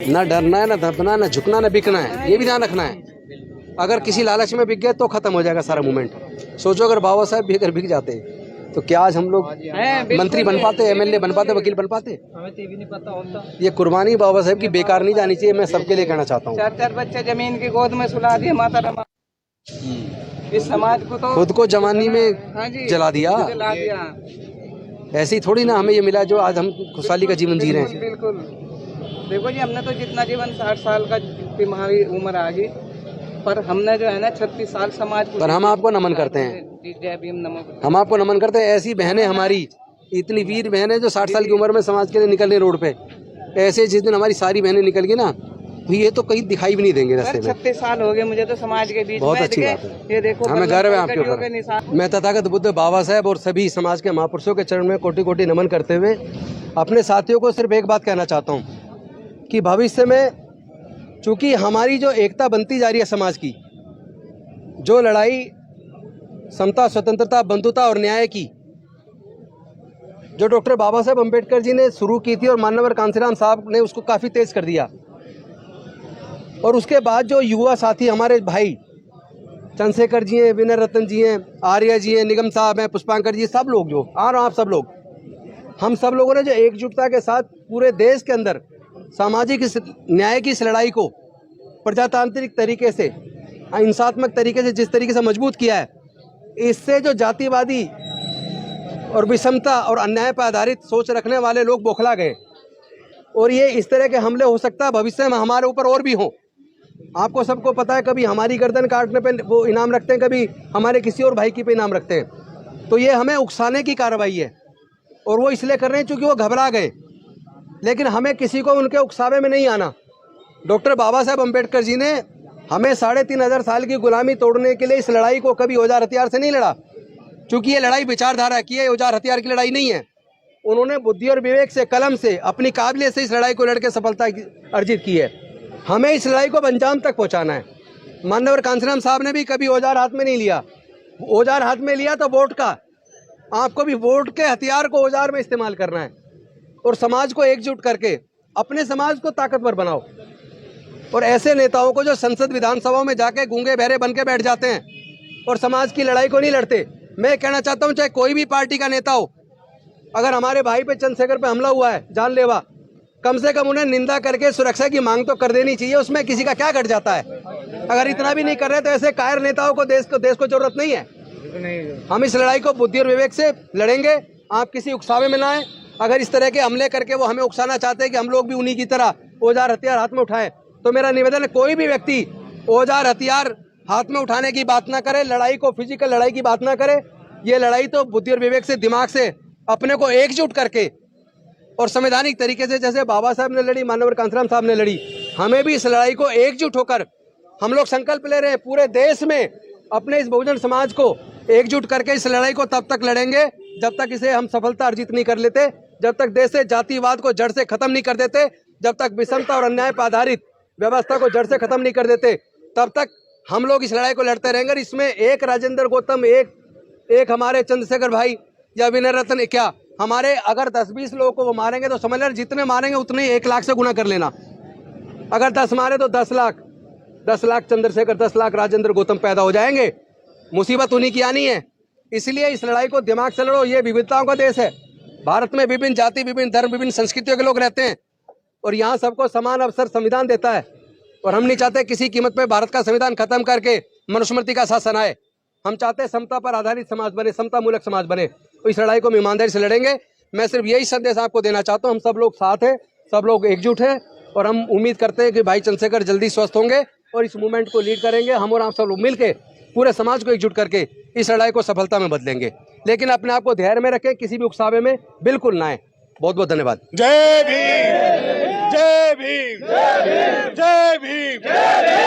ना डरना है, ना धपना, ना झुकना, ना बिकना है, ये भी ध्यान रखना है। अगर किसी लालच में बिक गए तो खत्म हो जाएगा सारा मूवमेंट। सोचो अगर बाबा साहब भी अगर बिक जाते तो क्या आज हम लोग मंत्री बन पाते, एमएलए बन पाते, वकील बन पाते? हमें तो ये भी नहीं पता होता। ये कुर्बानी बाबा साहब की बेकार नहीं जानी चाहिए, मैं सबके लिए कहना चाहता हूँ। 4 बच्चे जमीन की गोद में सुला दिए माता रमा। इस समाज को तो खुद को जवानी में जला दिया। ऐसे ही थोड़ी ना हमें ये मिला जो आज हम खुशहाली का जीवन जी रहे हैं। बिल्कुल। देखो जी, हमने तो जितना जीवन 60 साल का हमारी उम्र आ गई, पर हमने जो है ना 36 साल समाज को। पर हम आपको नमन करते हैं, जय भीम नमो। हम आपको नमन करते हैं। ऐसी बहनें हमारी, इतनी वीर बहनें जो 60 साल की उम्र में समाज के लिए निकल रही रोड पे, ऐसे जिस दिन हमारी सारी बहनें निकल गई ना, तो ये तो कहीं दिखाई भी नहीं देंगे रास्ते में। 36 साल हो गए मुझे तो समाज के बीच। बहुत अच्छी बात है, ये देखो, हमें गर्व है आपके ऊपर। मैं तथागत बुद्ध बाबा साहब और सभी समाज के महापुरुषों के चरण में कोटि कोटि नमन करते हुए अपने साथियों को सिर्फ एक बात कहना चाहता हूँ कि भविष्य में चूंकि हमारी जो एकता बनती जा रही है समाज की, जो लड़ाई समता, स्वतंत्रता, बंधुता और न्याय की जो डॉक्टर बाबा साहब अम्बेडकर जी ने शुरू की थी और माननीय कांसीराम साहब ने उसको काफ़ी तेज कर दिया, और उसके बाद जो युवा साथी हमारे भाई चंद्रशेखर जी हैं, विनय रतन जी हैं, आर्य जी हैं, निगम साहब हैं, पुष्पांकर जी, सब लोग जो आप सब लोग, हम सब लोगों ने जो एकजुटता के साथ पूरे देश के अंदर सामाजिक न्याय की इस लड़ाई को प्रजातांत्रिक तरीके से, हिंसात्मक तरीके से जिस तरीके से मजबूत किया है, इससे जो जातिवादी और विषमता और अन्याय पर आधारित सोच रखने वाले लोग बौखला गए, और ये इस तरह के हमले हो सकता है भविष्य में हमारे ऊपर और भी हों। आपको सबको पता है, कभी हमारी गर्दन काटने पे वो इनाम रखते हैं, कभी हमारे किसी और भाई की पे इनाम रखते हैं। तो ये हमें उकसाने की कार्रवाई है, और वो इसलिए कर रहे हैं क्योंकि वो घबरा गए। लेकिन हमें किसी को उनके उकसावे में नहीं आना। डॉक्टर बाबा साहब अम्बेडकर जी ने हमें 3500 साल की गुलामी तोड़ने के लिए इस लड़ाई को कभी औजार हथियार से नहीं लड़ा, क्योंकि ये लड़ाई विचारधारा की है, औजार हथियार की लड़ाई नहीं है। उन्होंने बुद्धि और विवेक से, कलम से, अपनी काबिलियत से इस लड़ाई को लड़के सफलता अर्जित की है। हमें इस लड़ाई को अंजाम तक पहुंचाना है। माननीय कांसीराम साहब ने भी कभी औजार हाथ में नहीं लिया। औजार हाथ में लिया तो वोट का। आपको भी वोट के हथियार को औजार में इस्तेमाल करना है, और समाज को एकजुट करके अपने समाज को ताकतवर बनाओ। और ऐसे नेताओं को जो संसद विधानसभाओं में जाके गूंगे बहरे बन के बैठ जाते हैं और समाज की लड़ाई को नहीं लड़ते, मैं कहना चाहता हूं चाहे कोई भी पार्टी का नेता हो, अगर हमारे भाई पे चंद्रशेखर पे हमला हुआ है जानलेवा, कम से कम उन्हें निंदा करके सुरक्षा की मांग तो कर देनी चाहिए। उसमें किसी का क्या घट जाता है? अगर इतना भी नहीं कर रहे तो ऐसे कायर नेताओं को देश को जरूरत नहीं है। हम इस लड़ाई को बुद्धि और विवेक से लड़ेंगे। आप किसी उकसावे में ना आए। अगर इस तरह के हमले करके वो हमें उकसाना चाहते हैं कि हम लोग भी उन्हीं की तरह औजार हथियार हाथ में उठाएं, तो मेरा निवेदन है कोई भी व्यक्ति औजार हथियार हाथ में उठाने की बात ना करे, लड़ाई को फिजिकल लड़ाई की बात ना करे। ये लड़ाई तो बुद्धि और विवेक से, दिमाग से अपने को एकजुट करके और संवैधानिक तरीके से, जैसे बाबा साहब ने लड़ी, माननीय कांसीराम साहब ने लड़ी, हमें भी इस लड़ाई को एकजुट होकर हम लोग संकल्प ले रहे हैं पूरे देश में अपने इस बहुजन समाज को एकजुट करके इस लड़ाई को तब तक लड़ेंगे जब तक इसे हम सफलता अर्जित नहीं कर लेते, जब तक देश से जातिवाद को जड़ से खत्म नहीं कर देते, जब तक विषमता और अन्याय पर आधारित व्यवस्था को जड़ से खत्म नहीं कर देते, तब तक हम लोग इस लड़ाई को लड़ते रहेंगे। इसमें एक राजेंद्र गौतम, एक हमारे चंद्रशेखर भाई या विनय रतन, क्या हमारे अगर 10-20 लोगों को वो मारेंगे तो समझ लेना जितने मारेंगे उतने 1 लाख से गुना कर लेना। अगर 10 मारे तो 10 लाख, 10 लाख चंद्रशेखर, 10 लाख राजेंद्र गौतम पैदा हो जाएंगे। मुसीबत उन्हीं की आनी है। इसलिए इस लड़ाई को दिमाग से लड़ो। ये विविधताओं का देश है। भारत में विभिन्न जाति, विभिन्न धर्म, विभिन्न संस्कृतियों के लोग रहते हैं, और यहाँ सबको समान अवसर संविधान देता है। और हम नहीं चाहते किसी कीमत पे भारत का संविधान खत्म करके मनुस्मृति का शासन आए। हम चाहते हैं समता पर आधारित समाज बने, समता मूलक समाज बने। तो इस लड़ाई को हम ईमानदारी से लड़ेंगे। मैं सिर्फ यही संदेश आपको देना चाहता हूँ, हम सब लोग साथ हैं, सब लोग एकजुट हैं, और हम उम्मीद करते हैं कि भाई चंद्रशेखर जल्दी स्वस्थ होंगे और इस मूवमेंट को लीड करेंगे। हम और आप सब लोग मिलकर पूरे समाज को एकजुट करके इस लड़ाई को सफलता में बदलेंगे। लेकिन अपने आप को धैर्य में रखें, किसी भी उकसावे में बिल्कुल ना आए। बहुत बहुत धन्यवाद। जय भीम, जय भीम, जय भीम, जय भीम।